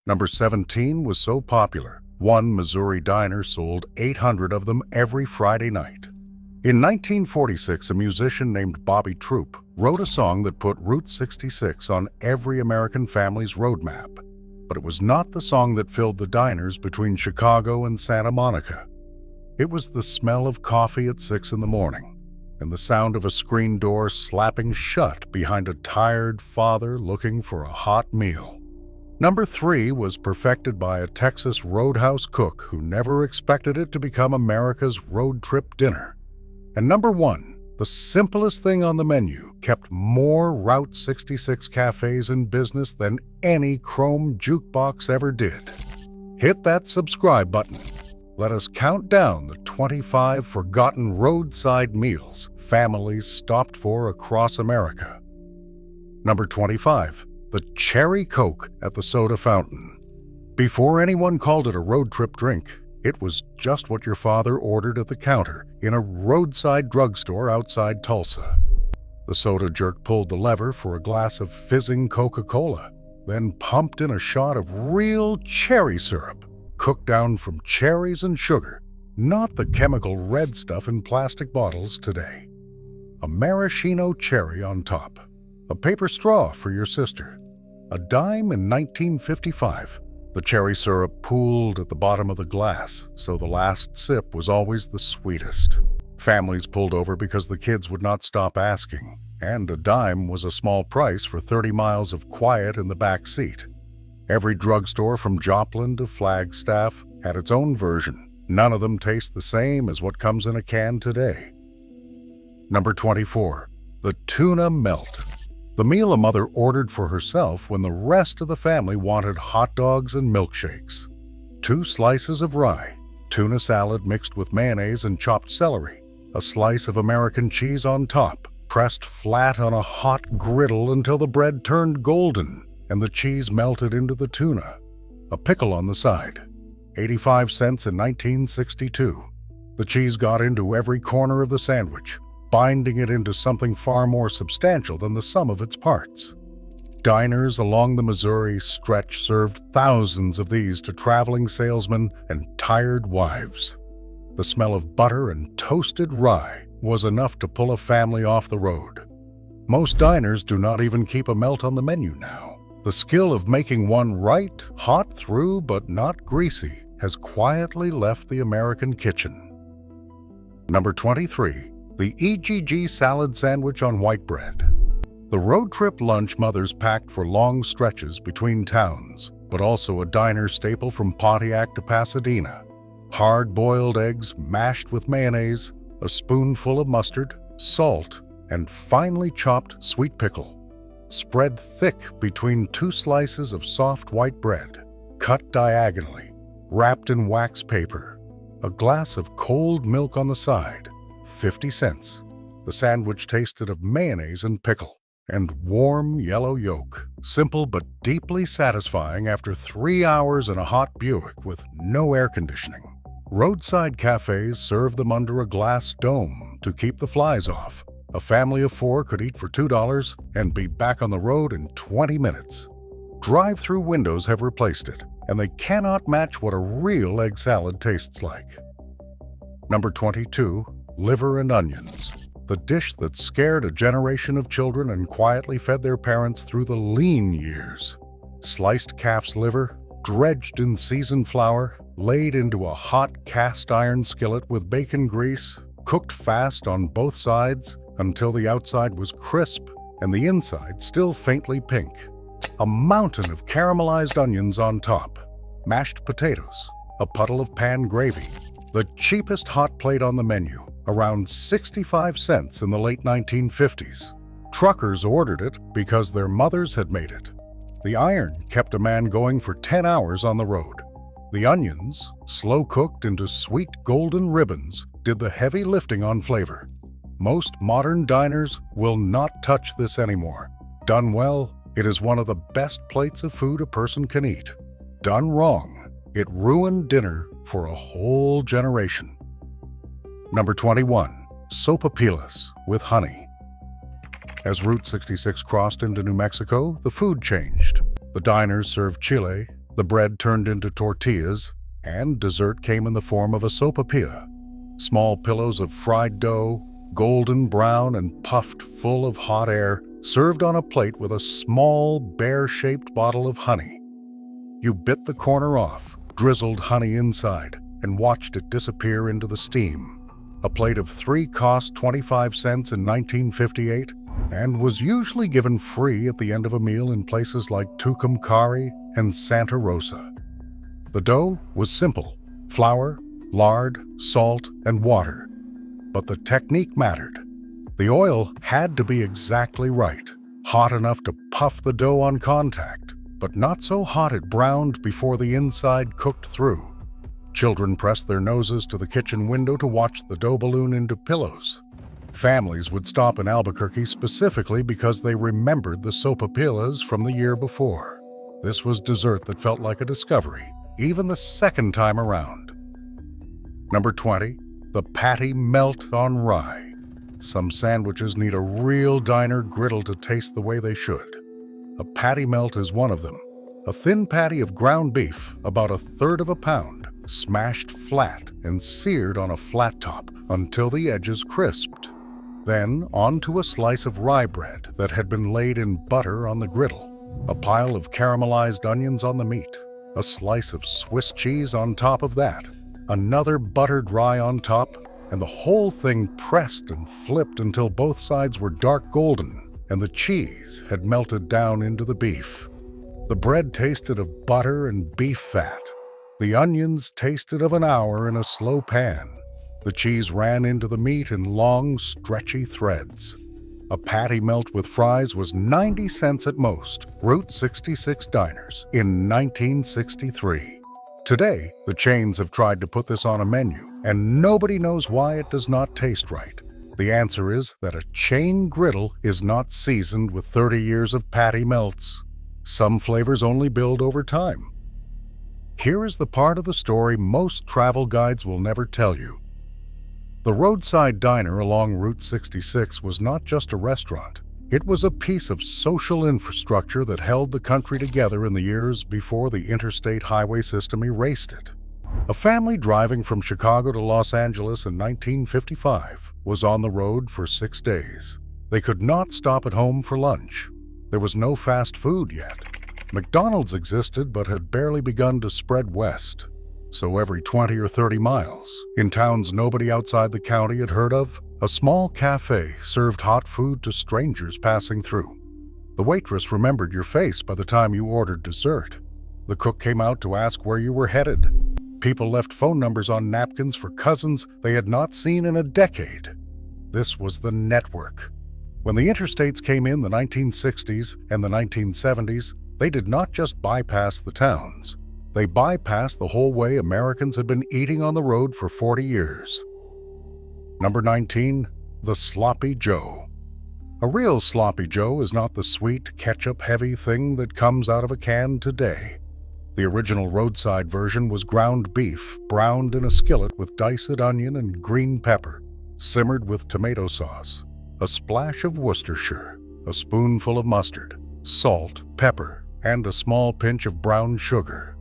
Number 17 was so popular, one Missouri diner sold 800 of them every Friday night. In 1946, a musician named Bobby Troup wrote a song that put Route 66 on every American family's road map. But it was not the song that filled the diners between Chicago and Santa Monica. It was the smell of coffee at 6 in the morning and the sound of a screen door slapping shut behind a tired father looking for a hot meal. Number 3 was perfected by a Texas roadhouse cook who never expected it to become America's road trip dinner. And number 1, the simplest thing on the menu, kept more Route 66 cafes in business than any chrome jukebox ever did. Hit that subscribe button. Let us count down the 25 forgotten roadside meals families stopped for across America. Number 25, the cherry Coke at the soda fountain. Before anyone called it a road trip drink, it was just what your father ordered at the counter in a roadside drugstore outside Tulsa. The soda jerk pulled the lever for a glass of fizzing Coca-Cola, then pumped in a shot of real cherry syrup, cooked down from cherries and sugar, not the chemical red stuff in plastic bottles today. A maraschino cherry on top, a paper straw for your sister, a dime in 1955. The cherry syrup pooled at the bottom of the glass, so the last sip was always the sweetest. Families pulled over because the kids would not stop asking, and a dime was a small price for 30 miles of quiet in the back seat. Every drugstore from Joplin to Flagstaff had its own version. None of them taste the same as what comes in a can today. Number 24, the tuna melt. The meal a mother ordered for herself when the rest of the family wanted hot dogs and milkshakes. 2 slices of rye, tuna salad mixed with mayonnaise and chopped celery, a slice of American cheese on top, pressed flat on a hot griddle until the bread turned golden and the cheese melted into the tuna, a pickle on the side. 85 cents in 1962. The cheese got into every corner of the sandwich, binding it into something far more substantial than the sum of its parts. Diners along the Missouri stretch served thousands of these to traveling salesmen and tired wives. The smell of butter and toasted rye was enough to pull a family off the road. Most diners do not even keep a melt on the menu now. The skill of making one right, hot through but not greasy, has quietly left the American kitchen. Number 23. The EGG salad sandwich on white bread. The road trip lunch mothers packed for long stretches between towns, but also a diner staple from Pontiac to Pasadena. Hard-boiled eggs mashed with mayonnaise, a spoonful of mustard, salt, and finely chopped sweet pickle. Spread thick between 2 slices of soft white bread, cut diagonally, wrapped in wax paper. A glass of cold milk on the side. 50 cents. The sandwich tasted of mayonnaise and pickle, and warm yellow yolk, simple but deeply satisfying after 3 hours in a hot Buick with no air conditioning. Roadside cafes serve them under a glass dome to keep the flies off. A family of 4 could eat for $2 and be back on the road in 20 minutes. Drive-through windows have replaced it, and they cannot match what a real egg salad tastes like. Number 22. Liver and onions, the dish that scared a generation of children and quietly fed their parents through the lean years. Sliced calf's liver, dredged in seasoned flour, laid into a hot cast iron skillet with bacon grease, cooked fast on both sides until the outside was crisp and the inside still faintly pink. A mountain of caramelized onions on top, mashed potatoes, a puddle of pan gravy, the cheapest hot plate on the menu, around 65 cents in the late 1950s. Truckers ordered it because their mothers had made it. The iron kept a man going for 10 hours on the road. The onions, slow cooked into sweet golden ribbons, did the heavy lifting on flavor. Most modern diners will not touch this anymore. Done well, it is one of the best plates of food a person can eat. Done wrong, it ruined dinner for a whole generation. Number 21. Sopapilas with honey. As Route 66 crossed into New Mexico, the food changed. The diners served chile, The bread turned into tortillas, and dessert came in the form of a sopapilla, small pillows of fried dough, golden brown and puffed full of hot air, served on a plate with a small, bear-shaped bottle of honey. You bit the corner off, drizzled honey inside, and watched it disappear into the steam. A plate of 3 cost 25 cents in 1958 and was usually given free at the end of a meal in places like Tucumcari and Santa Rosa. The dough was simple: flour, lard, salt, and water. But the technique mattered. The oil had to be exactly right, hot enough to puff the dough on contact, but not so hot it browned before the inside cooked through. Children pressed their noses to the kitchen window to watch the dough balloon into pillows. Families would stop in Albuquerque specifically because they remembered the sopapillas from the year before. This was dessert that felt like a discovery, even the second time around. Number 20, the patty melt on rye. Some sandwiches need a real diner griddle to taste the way they should. A patty melt is one of them. A thin patty of ground beef, about 1/3 of a pound, smashed flat and seared on a flat top until the edges crisped. Then onto a slice of rye bread that had been laid in butter on the griddle, a pile of caramelized onions on the meat, a slice of Swiss cheese on top of that, another buttered rye on top, and the whole thing pressed and flipped until both sides were dark golden and the cheese had melted down into the beef. The bread tasted of butter and beef fat. The onions tasted of an hour in a slow pan. The cheese ran into the meat in long, stretchy threads. A patty melt with fries was 90 cents at most, Route 66 diners, in 1963. Today, the chains have tried to put this on a menu, and nobody knows why it does not taste right. The answer is that a chain griddle is not seasoned with 30 years of patty melts. Some flavors only build over time. Here is the part of the story most travel guides will never tell you. The Roadside Diner along Route 66 was not just a restaurant. It was a piece of social infrastructure that held the country together in the years before the interstate highway system erased it. A family driving from Chicago to Los Angeles in 1955 was on the road for 6 days. They could not stop at home for lunch. There was no fast food yet. McDonald's existed but had barely begun to spread west. So every 20 or 30 miles, in towns nobody outside the county had heard of, a small cafe served hot food to strangers passing through. The waitress remembered your face by the time you ordered dessert. The cook came out to ask where you were headed. People left phone numbers on napkins for cousins they had not seen in a decade. This was the network. When the interstates came in the 1960s and the 1970s, they did not just bypass the towns. They bypassed the whole way Americans had been eating on the road for 40 years. Number 19, the Sloppy Joe. A real Sloppy Joe is not the sweet, ketchup-heavy thing that comes out of a can today. The original Roadside version was ground beef, browned in a skillet with diced onion and green pepper, simmered with tomato sauce, a splash of Worcestershire, a spoonful of mustard, salt, pepper, and a small pinch of brown sugar.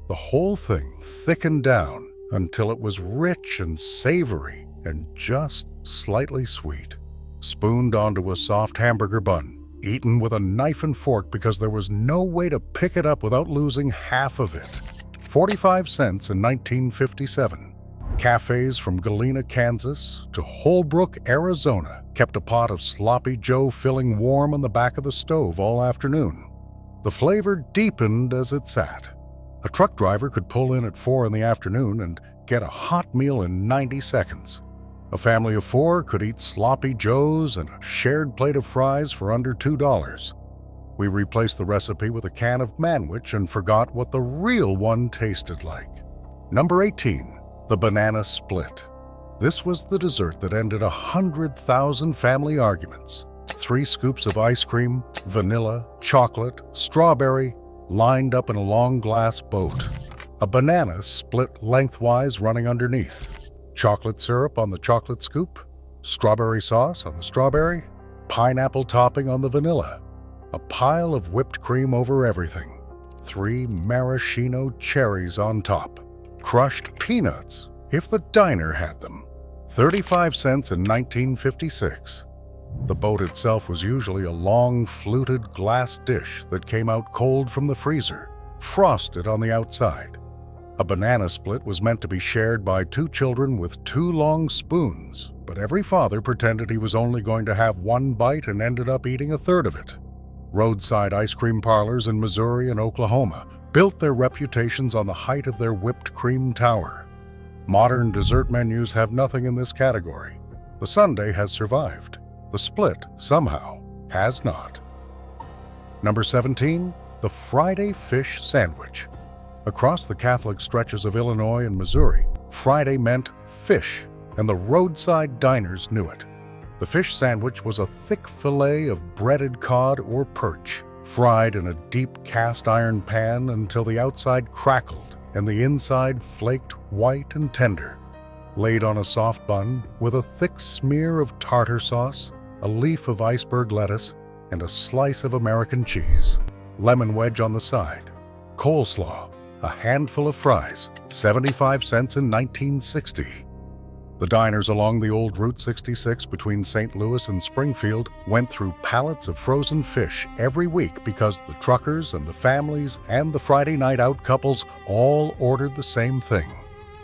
The whole thing thickened down until it was rich and savory and just slightly sweet. Spooned onto a soft hamburger bun, eaten with a knife and fork because there was no way to pick it up without losing half of it. 45 cents in 1957. Cafes from Galena, Kansas to Holbrook, Arizona kept a pot of Sloppy Joe filling warm on the back of the stove all afternoon. The flavor deepened as it sat. A truck driver could pull in at 4 in the afternoon and get a hot meal in 90 seconds. A family of 4 could eat Sloppy Joes and a shared plate of fries for under $2. We replaced the recipe with a can of Manwich and forgot what the real one tasted like. Number 18, the banana split. This was the dessert that ended 100,000 family arguments. 3 scoops of ice cream, vanilla, chocolate, strawberry, lined up in a long glass boat. A banana split lengthwise running underneath. Chocolate syrup on the chocolate scoop, strawberry sauce on the strawberry, pineapple topping on the vanilla. A pile of whipped cream over everything. 3 maraschino cherries on top. Crushed peanuts, if the diner had them. 35 cents in 1956. The boat itself was usually a long, fluted glass dish that came out cold from the freezer, frosted on the outside. A banana split was meant to be shared by 2 children with 2 long spoons, but every father pretended he was only going to have 1 bite and ended up eating a third of it. Roadside ice cream parlors in Missouri and Oklahoma built their reputations on the height of their whipped cream tower. Modern dessert menus have nothing in this category. The sundae has survived. The split, somehow, has not. Number 17, the Friday fish sandwich. Across the Catholic stretches of Illinois and Missouri, Friday meant fish, and the roadside diners knew it. The fish sandwich was a thick fillet of breaded cod or perch, fried in a deep cast iron pan until the outside crackled and the inside flaked white and tender. Laid on a soft bun with a thick smear of tartar sauce, a leaf of iceberg lettuce, and a slice of American cheese. Lemon wedge on the side. Coleslaw. A handful of fries. 75 cents in 1960. The diners along the old Route 66 between St. Louis and Springfield went through pallets of frozen fish every week because the truckers and the families and the Friday night out couples all ordered the same thing.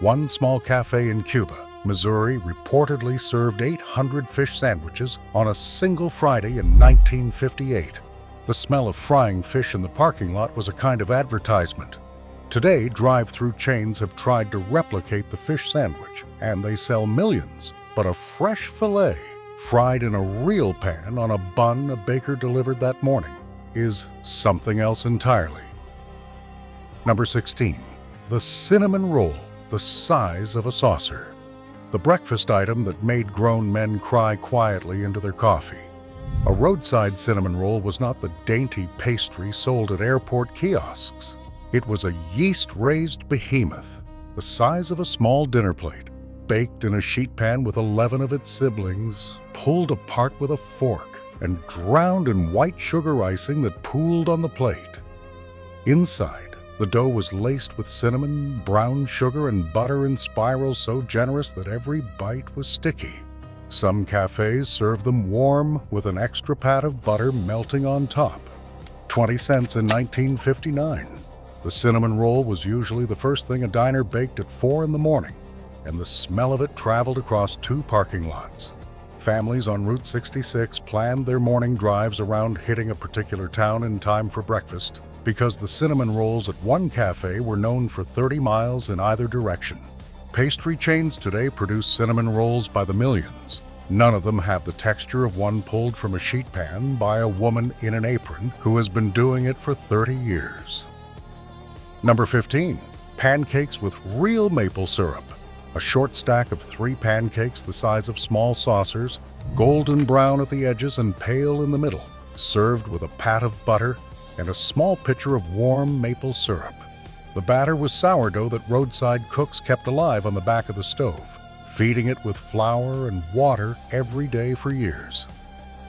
One small cafe in Cuba, Missouri, reportedly served 800 fish sandwiches on a single Friday in 1958. The smell of frying fish in the parking lot was a kind of advertisement. Today, drive-through chains have tried to replicate the fish sandwich, and they sell millions. But a fresh fillet, fried in a real pan on a bun a baker delivered that morning, is something else entirely. Number 16, the cinnamon roll, the size of a saucer. The breakfast item that made grown men cry quietly into their coffee. A roadside cinnamon roll was not the dainty pastry sold at airport kiosks. It was a yeast-raised behemoth, the size of a small dinner plate, baked in a sheet pan with 11 of its siblings, pulled apart with a fork, and drowned in white sugar icing that pooled on the plate. Inside, the dough was laced with cinnamon, brown sugar, and butter in spirals so generous that every bite was sticky. Some cafes serve them warm with an extra pat of butter melting on top. 20 cents in 1959. The cinnamon roll was usually the first thing a diner baked at 4 in the morning, and the smell of it traveled across 2 parking lots. Families on Route 66 planned their morning drives around hitting a particular town in time for breakfast because the cinnamon rolls at one cafe were known for 30 miles in either direction. Pastry chains today produce cinnamon rolls by the millions. None of them have the texture of one pulled from a sheet pan by a woman in an apron who has been doing it for 30 years. Number 15, pancakes with real maple syrup. A short stack of 3 pancakes the size of small saucers, golden brown at the edges and pale in the middle, served with a pat of butter and a small pitcher of warm maple syrup. The batter was sourdough that roadside cooks kept alive on the back of the stove, feeding it with flour and water every day for years.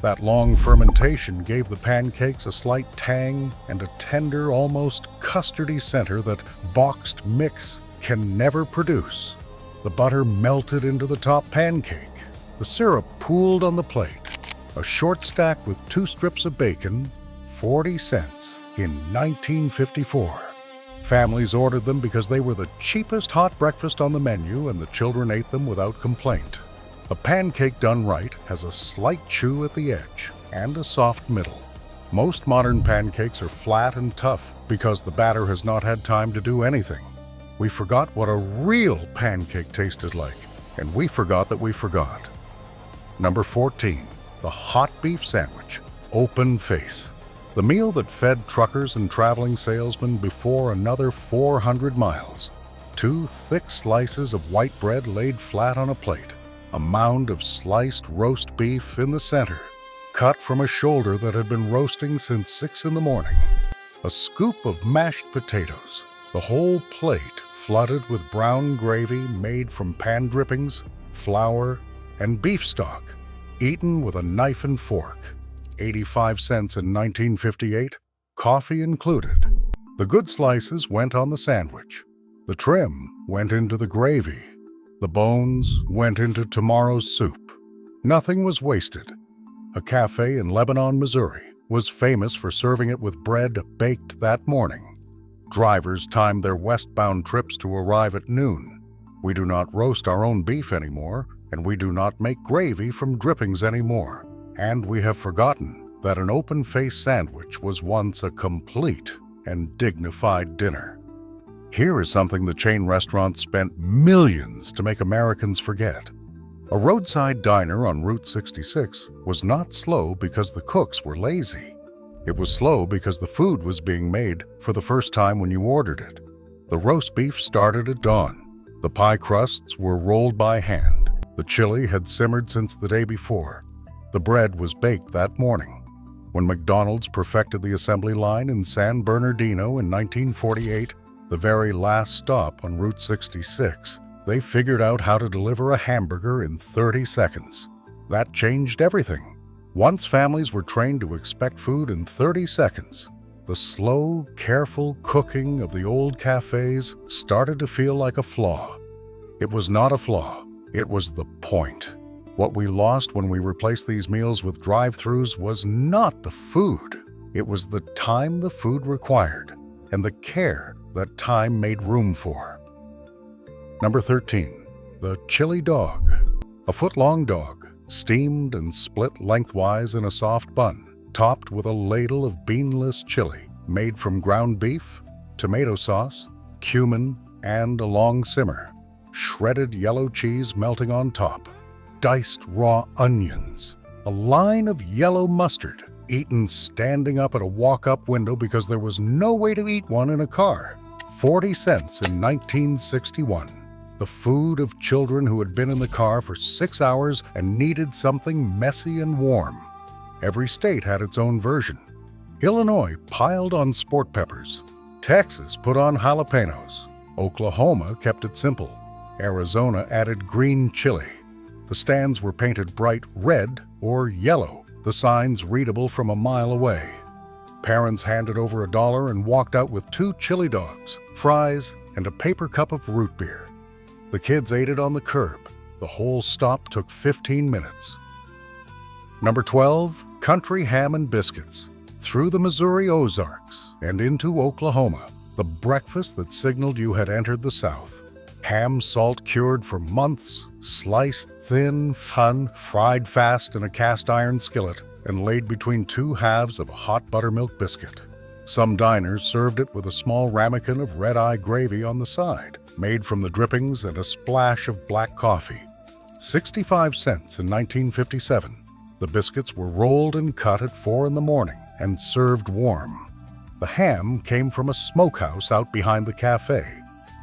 That long fermentation gave the pancakes a slight tang and a tender, almost custardy center that boxed mix can never produce. The butter melted into the top pancake. The syrup pooled on the plate. A short stack with 2 strips of bacon, 40 cents in 1954. Families ordered them because they were the cheapest hot breakfast on the menu, and the children ate them without complaint. A pancake done right has a slight chew at the edge and a soft middle. Most modern pancakes are flat and tough because the batter has not had time to do anything. We forgot what a real pancake tasted like, and we forgot that we forgot. Number 14, the hot beef sandwich, open face. The meal that fed truckers and traveling salesmen before another 400 miles. 2 thick slices of white bread laid flat on a plate. A mound of sliced roast beef in the center, cut from a shoulder that had been roasting since 6 in the morning. A scoop of mashed potatoes. The whole plate flooded with brown gravy made from pan drippings, flour, and beef stock, eaten with a knife and fork. 85 cents in 1958, coffee included. The good slices went on the sandwich. The trim went into the gravy. The bones went into tomorrow's soup. Nothing was wasted. A cafe in Lebanon, Missouri, was famous for serving it with bread baked that morning. Drivers timed their westbound trips to arrive at noon. We do not roast our own beef anymore, and we do not make gravy from drippings anymore. And we have forgotten that an open-faced sandwich was once a complete and dignified dinner. Here is something the chain restaurants spent millions to make Americans forget. A roadside diner on Route 66 was not slow because the cooks were lazy. It was slow because the food was being made for the first time when you ordered it. The roast beef started at dawn. The pie crusts were rolled by hand. The chili had simmered since the day before. The bread was baked that morning. When McDonald's perfected the assembly line in San Bernardino in 1948, the very last stop on Route 66, they figured out how to deliver a hamburger in 30 seconds. That changed everything. Once families were trained to expect food in 30 seconds, the slow, careful cooking of the old cafes started to feel like a flaw. It was not a flaw, it was the point. What we lost when we replaced these meals with drive-thrus was not the food. It was the time the food required and the care that time made room for. Number 13, the chili dog. A foot-long dog, steamed and split lengthwise in a soft bun, topped with a ladle of beanless chili made from ground beef, tomato sauce, cumin, and a long simmer, shredded yellow cheese melting on top, diced raw onions, a line of yellow mustard, eaten standing up at a walk-up window because there was no way to eat one in a car. 40 cents in 1961. The food of children who had been in the car for 6 hours and needed something messy and warm. Every state had its own version. Illinois piled on sport peppers. Texas put on jalapenos. Oklahoma kept it simple. Arizona added green chili. The stands were painted bright red or yellow, the signs readable from a mile away. Parents handed over $1 and walked out with 2 chili dogs, fries, and a paper cup of root beer. The kids ate it on the curb. The whole stop took 15 minutes. Number 12, country ham and biscuits. Through the Missouri Ozarks and into Oklahoma, the breakfast that signaled you had entered the South. Ham salt cured for months, sliced thin, fried fast in a cast iron skillet, and laid between 2 halves of a hot buttermilk biscuit. Some diners served it with a small ramekin of red-eye gravy on the side, made from the drippings and a splash of black coffee. 65 cents in 1957. The biscuits were rolled and cut at 4 in the morning and served warm. The ham came from a smokehouse out behind the cafe.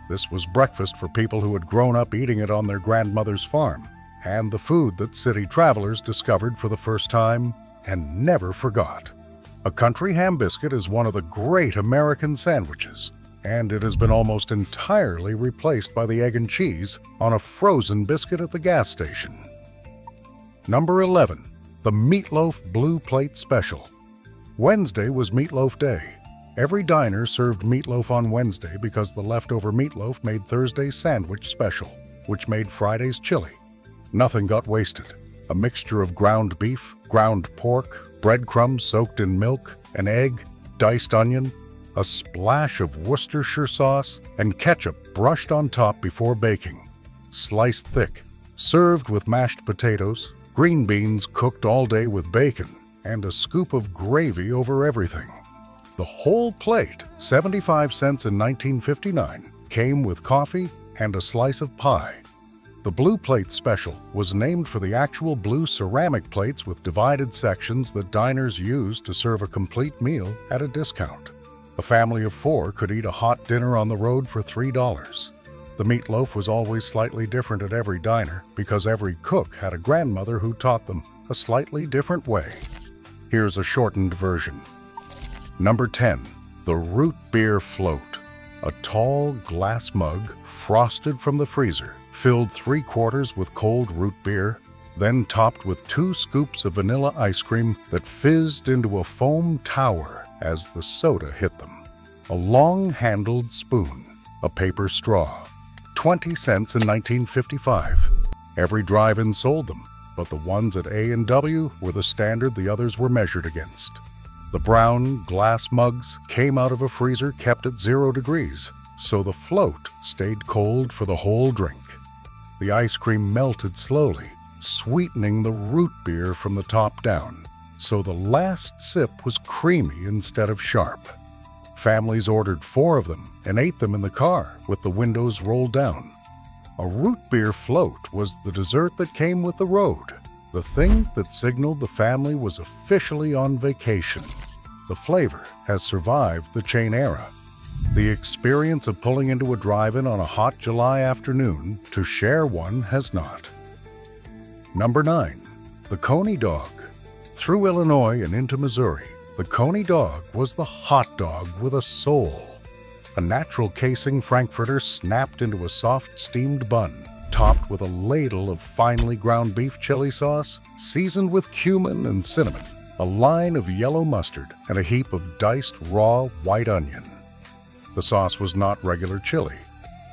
This was breakfast for people who had grown up eating it on their grandmother's farm, and the food that city travelers discovered for the first time and never forgot. A country ham biscuit is one of the great American sandwiches, and it has been almost entirely replaced by the egg and cheese on a frozen biscuit at the gas station. Number 11, the Meatloaf Blue Plate Special. Wednesday was Meatloaf Day. Every diner served meatloaf on Wednesday because the leftover meatloaf made Thursday's sandwich special, which made Friday's chili. Nothing got wasted. A mixture of ground beef, ground pork, breadcrumbs soaked in milk, an egg, diced onion, a splash of Worcestershire sauce, and ketchup brushed on top before baking. Sliced thick, served with mashed potatoes, green beans cooked all day with bacon, and a scoop of gravy over everything. The whole plate, 75 cents in 1959, came with coffee and a slice of pie. The Blue Plate Special was named for the actual blue ceramic plates with divided sections that diners used to serve a complete meal at a discount. A family of 4 could eat a hot dinner on the road for $3. The meatloaf was always slightly different at every diner because every cook had a grandmother who taught them a slightly different way. Here's a shortened version. Number 10, the Root Beer Float. A tall glass mug, frosted from the freezer, filled 3/4 with cold root beer, then topped with 2 scoops of vanilla ice cream that fizzed into a foam tower as the soda hit them. a long-handled spoon, a paper straw. 20 cents in 1955. Every drive-in sold them, but the ones at A&W were the standard the others were measured against. The brown glass mugs came out of a freezer kept at 0 degrees, so the float stayed cold for the whole drink. The ice cream melted slowly, sweetening the root beer from the top down, so the last sip was creamy instead of sharp. Families ordered 4 of them and ate them in the car with the windows rolled down. A root beer float was the dessert that came with the road, the thing that signaled the family was officially on vacation. The flavor has survived the chain era. The experience of pulling into a drive-in on a hot July afternoon to share one has not. Number 9. The Coney dog. Through Illinois and into Missouri, the Coney dog was the hot dog with a soul. A natural casing frankfurter snapped into a soft steamed bun, topped with a ladle of finely ground beef chili sauce, seasoned with cumin and cinnamon, a line of yellow mustard, and a heap of diced raw white onion. The sauce was not regular chili.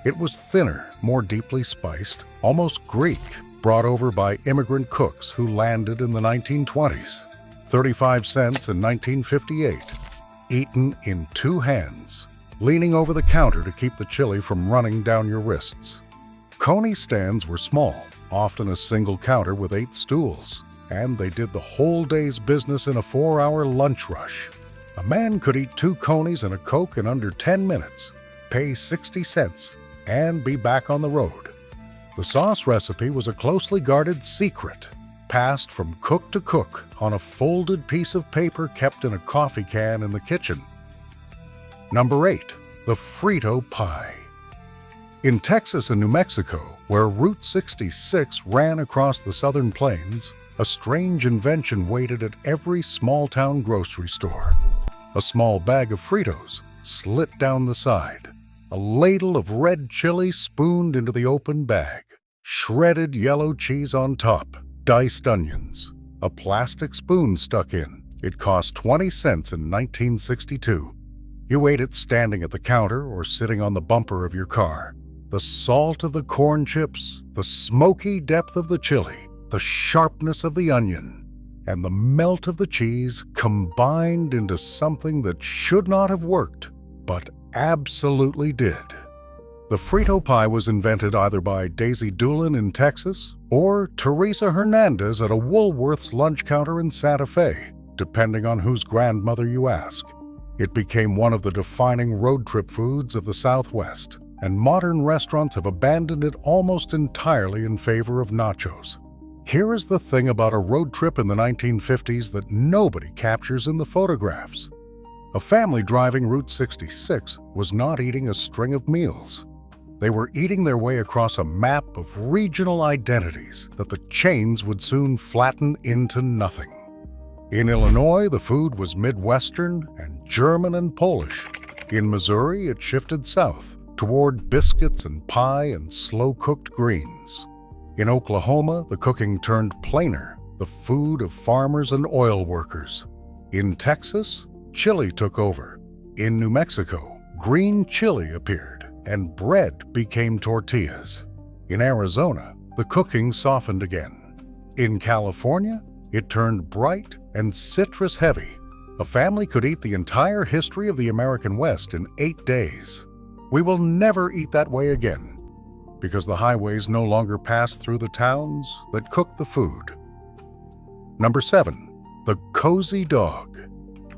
It was thinner, more deeply spiced, almost Greek, brought over by immigrant cooks who landed in the 1920s. 35 cents in 1958. Eaten in 2 hands, leaning over the counter to keep the chili from running down your wrists. Coney stands were small, often a single counter with 8 stools, and they did the whole day's business in a 4-hour lunch rush. A man could eat 2 Coneys and a Coke in under 10 minutes, pay 60 cents, and be back on the road. The sauce recipe was a closely guarded secret, passed from cook to cook on a folded piece of paper kept in a coffee can in the kitchen. Number 8. The Frito Pie. In Texas and New Mexico, where Route 66 ran across the southern plains, a strange invention waited at every small-town grocery store. A small bag of Fritos, slit down the side. A ladle of red chili spooned into the open bag. Shredded yellow cheese on top. Diced onions. A plastic spoon stuck in. It cost 20 cents in 1962. You ate it standing at the counter or sitting on the bumper of your car. The salt of the corn chips, the smoky depth of the chili, the sharpness of the onion, and the melt of the cheese combined into something that should not have worked, but absolutely did. The Frito pie was invented either by Daisy Doolin in Texas or Teresa Hernandez at a Woolworth's lunch counter in Santa Fe, depending on whose grandmother you ask. It became one of the defining road trip foods of the Southwest, and modern restaurants have abandoned it almost entirely in favor of nachos. Here is the thing about a road trip in the 1950s that nobody captures in the photographs. A family driving Route 66 was not eating a string of meals. They were eating their way across a map of regional identities that the chains would soon flatten into nothing. In Illinois, the food was Midwestern and German and Polish. In Missouri, it shifted south toward biscuits and pie and slow-cooked greens. In Oklahoma, the cooking turned plainer, the food of farmers and oil workers. In Texas, chili took over. In New Mexico, green chili appeared, and bread became tortillas. In Arizona, the cooking softened again. In California, it turned bright and citrus-heavy. A family could eat the entire history of the American West in 8 days. We will never eat that way again, because the highways no longer pass through the towns that cook the food. Number 7. The Cozy Dog.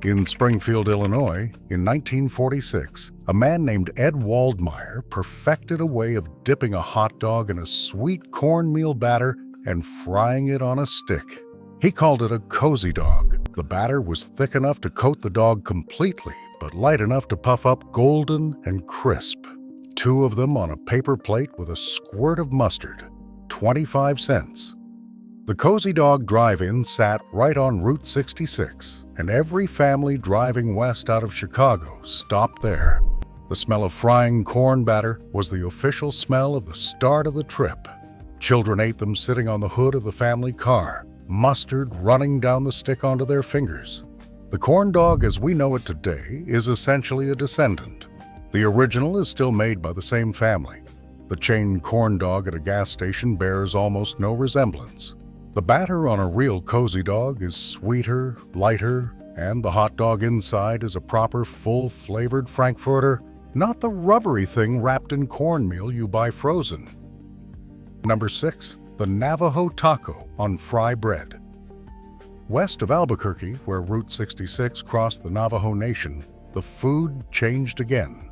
In Springfield, Illinois, in 1946, a man named Ed Waldmeyer perfected a way of dipping a hot dog in a sweet cornmeal batter and frying it on a stick. He called it a cozy dog. The batter was thick enough to coat the dog completely, but light enough to puff up golden and crisp. 2 of them on a paper plate with a squirt of mustard. 25 cents. The Cozy Dog Drive-In sat right on Route 66, and every family driving west out of Chicago stopped there. The smell of frying corn batter was the official smell of the start of the trip. Children ate them sitting on the hood of the family car, mustard running down the stick onto their fingers. The corn dog as we know it today is essentially a descendant. The original is still made by the same family. The chain corn dog at a gas station bears almost no resemblance. The batter on a real cozy dog is sweeter, lighter, and the hot dog inside is a proper full-flavored Frankfurter, not the rubbery thing wrapped in cornmeal you buy frozen. Number 6. The Navajo taco on fry bread. West of Albuquerque, where Route 66 crossed the Navajo Nation, the food changed again.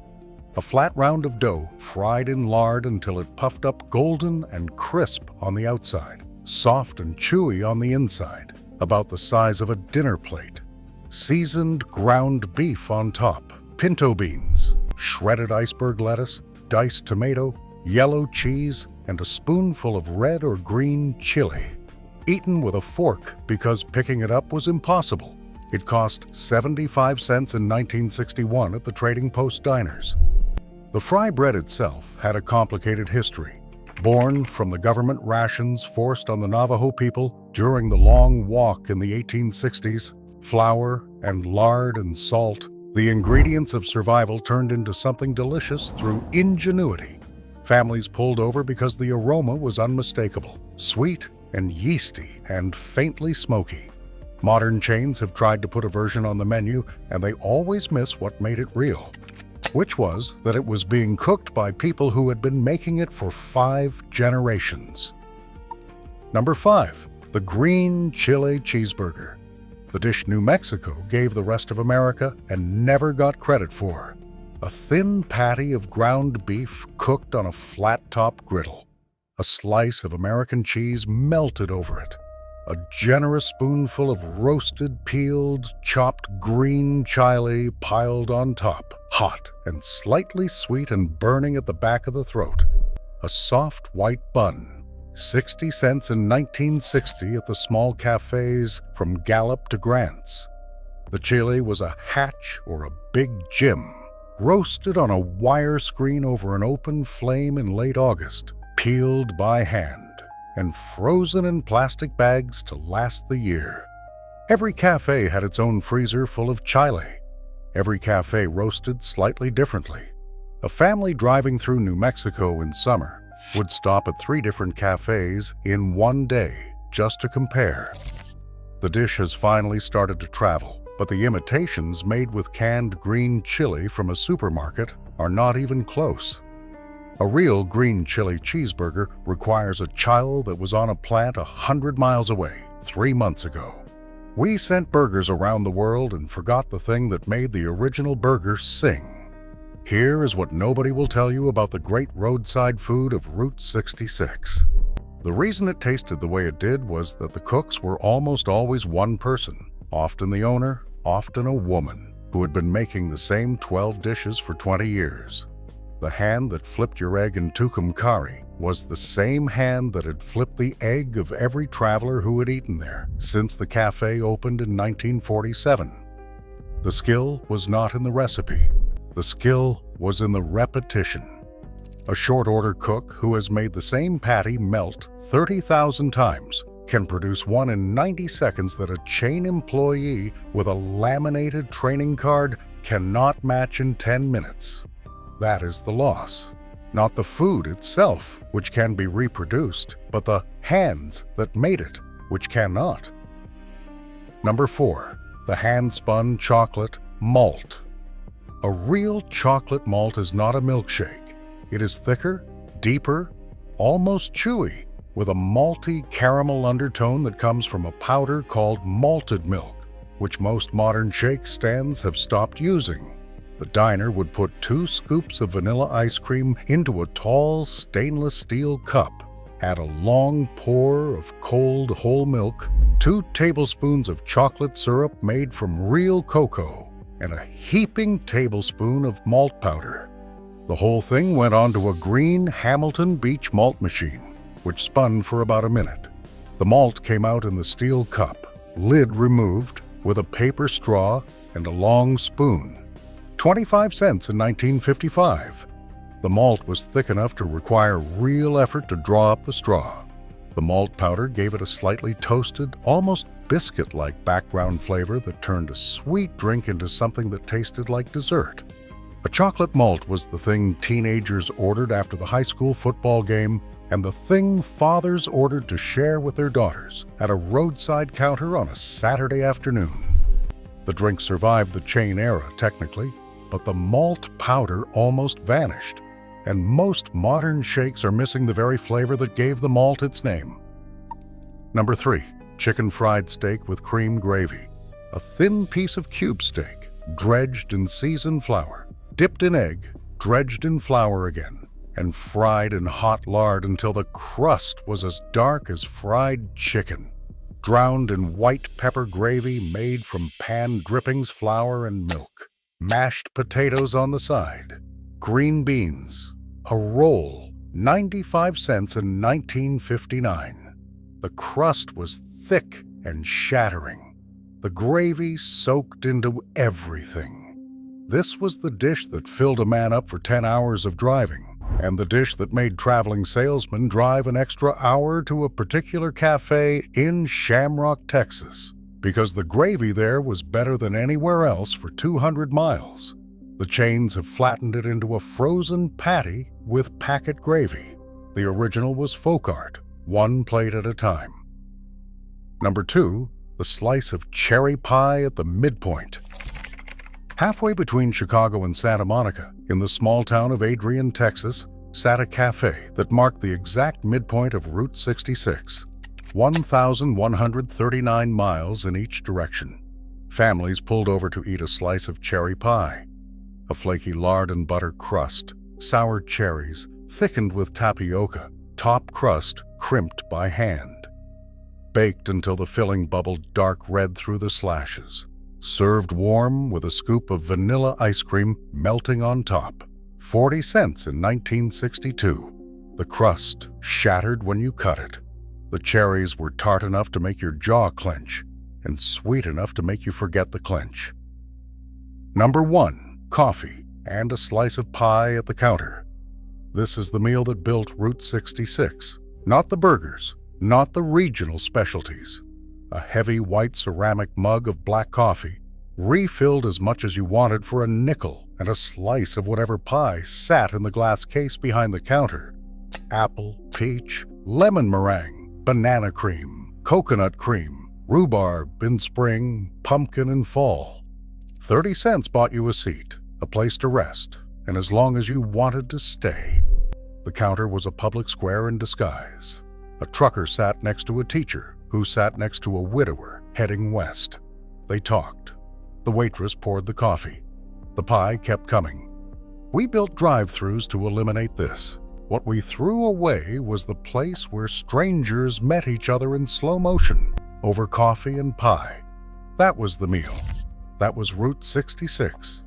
A flat round of dough fried in lard until it puffed up golden and crisp on the outside, soft and chewy on the inside, about the size of a dinner plate. Seasoned ground beef on top, pinto beans, shredded iceberg lettuce, diced tomato, yellow cheese, and a spoonful of red or green chili. Eaten with a fork because picking it up was impossible. It cost 75 cents in 1961 at the Trading Post diners. The fry bread itself had a complicated history. Born from the government rations forced on the Navajo people during the Long Walk in the 1860s, flour and lard and salt, the ingredients of survival turned into something delicious through ingenuity. Families pulled over because the aroma was unmistakable, sweet and yeasty and faintly smoky. Modern chains have tried to put a version on the menu, and they always miss what made it real, which was that it was being cooked by people who had been making it for 5 generations. Number 5. The green chile cheeseburger. The dish New Mexico gave the rest of America and never got credit for. A thin patty of ground beef cooked on a flat-top griddle. A slice of American cheese melted over it. A generous spoonful of roasted, peeled, chopped green chile piled on top, hot and slightly sweet and burning at the back of the throat. A soft white bun. 60 cents in 1960 at the small cafes from Gallup to Grant's. The chili was a hatch or a big Jim, roasted on a wire screen over an open flame in late August, peeled by hand, and frozen in plastic bags to last the year. Every cafe had its own freezer full of chile. Every cafe roasted slightly differently. A family driving through New Mexico in summer would stop at 3 different cafes in one day just to compare. The dish has finally started to travel, but the imitations made with canned green chili from a supermarket are not even close. A real green chili cheeseburger requires a child that was on a plant 100 miles away 3 months ago. We sent burgers around the world and forgot the thing that made the original burger sing. Here is what nobody will tell you about the great roadside food of Route 66. The reason it tasted the way it did was that the cooks were almost always one person, often the owner, often a woman, who had been making the same 12 dishes for 20 years. The hand that flipped your egg in tucumcari was the same hand that had flipped the egg of every traveler who had eaten there since the cafe opened in 1947. The skill was not in the recipe. The skill was in the repetition. A short-order cook who has made the same patty melt 30,000 times can produce one in 90 seconds that a chain employee with a laminated training card cannot match in 10 minutes. That is the loss. Not the food itself, which can be reproduced, but the hands that made it, which cannot. Number 4. The hand-spun chocolate malt. A real chocolate malt is not a milkshake. It is thicker, deeper, almost chewy, with a malty caramel undertone that comes from a powder called malted milk, which most modern shake stands have stopped using. The diner would put 2 scoops of vanilla ice cream into a tall stainless steel cup, add a long pour of cold whole milk, 2 tablespoons of chocolate syrup made from real cocoa, and a heaping tablespoon of malt powder. The whole thing went onto a green Hamilton Beach malt machine, which spun for about a minute. The malt came out in the steel cup, lid removed, with a paper straw and a long spoon. 25 cents in 1955. The malt was thick enough to require real effort to draw up the straw. The malt powder gave it a slightly toasted, almost biscuit-like background flavor that turned a sweet drink into something that tasted like dessert. A chocolate malt was the thing teenagers ordered after the high school football game, and the thing fathers ordered to share with their daughters at a roadside counter on a Saturday afternoon. The drink survived the chain era, technically, but the malt powder almost vanished, and most modern shakes are missing the very flavor that gave the malt its name. Number 3. Chicken fried steak with cream gravy. A thin piece of cube steak, dredged in seasoned flour, dipped in egg, dredged in flour again, and fried in hot lard until the crust was as dark as fried chicken. Drowned in white pepper gravy made from pan drippings, flour, and milk. Mashed potatoes on the side. Green beans. A roll, 95 cents in 1959. The crust was thick and shattering. The gravy soaked into everything. This was the dish that filled a man up for 10 hours of driving, and the dish that made traveling salesmen drive an extra hour to a particular cafe in Shamrock, Texas, because the gravy there was better than anywhere else for 200 miles. The chains have flattened it into a frozen patty with packet gravy. The original was folk art, one plate at a time. Number 2, the slice of cherry pie at the midpoint. Halfway between Chicago and Santa Monica, in the small town of Adrian, Texas, sat a cafe that marked the exact midpoint of Route 66, 1,139 miles in each direction. Families pulled over to eat a slice of cherry pie, a flaky lard and butter crust, sour cherries, thickened with tapioca, top crust crimped by hand. Baked until the filling bubbled dark red through the slashes. Served warm with a scoop of vanilla ice cream melting on top. 40 cents in 1962. The crust shattered when you cut it. The cherries were tart enough to make your jaw clench, and sweet enough to make you forget the clench. Number 1, coffee and a slice of pie at the counter. This is the meal that built Route 66. Not the burgers, not the regional specialties. A heavy white ceramic mug of black coffee, refilled as much as you wanted for a nickel, and a slice of whatever pie sat in the glass case behind the counter. Apple, peach, lemon meringue, banana cream, coconut cream, rhubarb in spring, pumpkin in fall. 30 cents bought you a seat, a place to rest, and as long as you wanted to stay. The counter was a public square in disguise. A trucker sat next to a teacher, who sat next to a widower heading west. They talked. The waitress poured the coffee. The pie kept coming. We built drive-thrus to eliminate this. What we threw away was the place where strangers met each other in slow motion over coffee and pie. That was the meal. That was Route 66.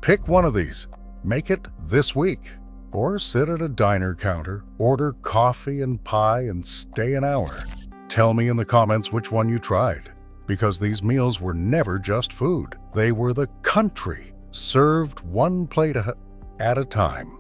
Pick one of these. Make it this week. Or sit at a diner counter, order coffee and pie, and stay an hour. Tell me in the comments which one you tried, because these meals were never just food. They were the country, served one plate at a time.